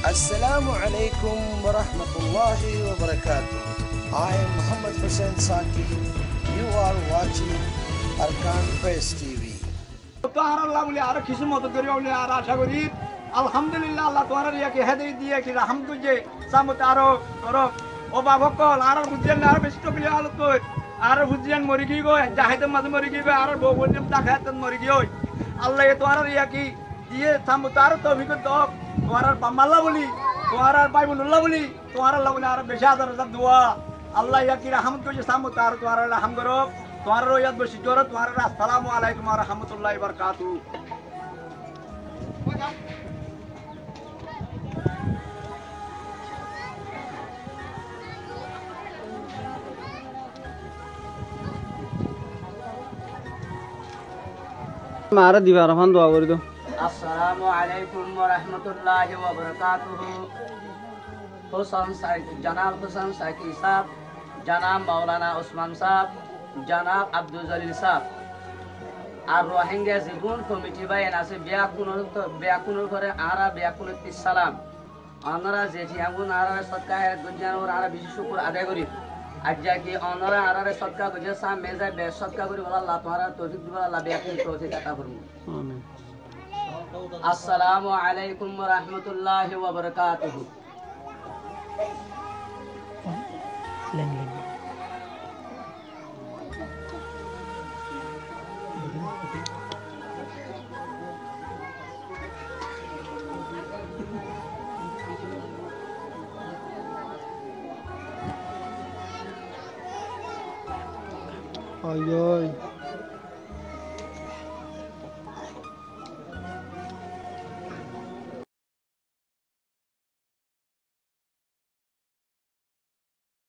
Assalamu alaikum wa rahmatullahi wa barakatuh. I am Muhammad Hussain Saki. You are watching Arkan Press TV. তো আর আল্লাহ বলি আর কিছু মত করি বলি আর আশা করি আলহামদুলিল্লাহ আল্লাহ তোমার ইয়াকে হেদায়েত দিয়ে কি রহমত যে সামত আরো করো অভাবকল আর বুঝেন আর বেশি তো বিলে আলো তো আর বুঝেন মরি গই গো জাহেদ মাঝে মরি গই আর বউ বললাম দেখাত মরি গই আল্লাহ তোমার ইয়াকি দিয়ে সামত আর তৌফিক দাও তোমার বাম্মাল্লাহ বলি তোমার বাইবুল্লাহ বলি তোমার আল্লাহ বলি আর বেশি হাজার হাজার দোয়া আল্লাহ ইয়াকি রহমত যে সামত আর তোমার রহম করো তোমার ইয়াদ বসি জোর তোমার আসসালামু আলাইকুম ওয়া রাহমাতুল্লাহি ওয়া বারাকাতুহু মারা দিবা রহমান দোয়া করে দাও। আসসালামু আলাইকুম ওয়া রাহমাতুল্লাহি ওয়া বারাকাতুহু। হোসেন সাইকি জনাব হোসেন সাইকি সাহেব, জনাব মাওলানা ওসমান সাহেব, জনাব আব্দুল জলিল সাহেব আর রোহিঙ্গা জীবন কমিটি বাইন আছে বিয়াকুনুর করে আরা বিয়াকুনুর সালাম অনরা যেটি আগুন আরারে সৎকার গুজানোর আরা বিশেষ শুকর আদায় করি আজ্জা কি অনরা আরারে সৎকার গুজে সাম মেজা বে সৎকার করি বলা আল্লাহ তোমারা তৌফিক দিবা আল্লাহ বিয়াকুন তৌফিক আতা করুন। আমিন। আসসালামু আলাইকুম ওয়া রাহমাতুল্লাহি ওয়া বারাকাতুহু। ওই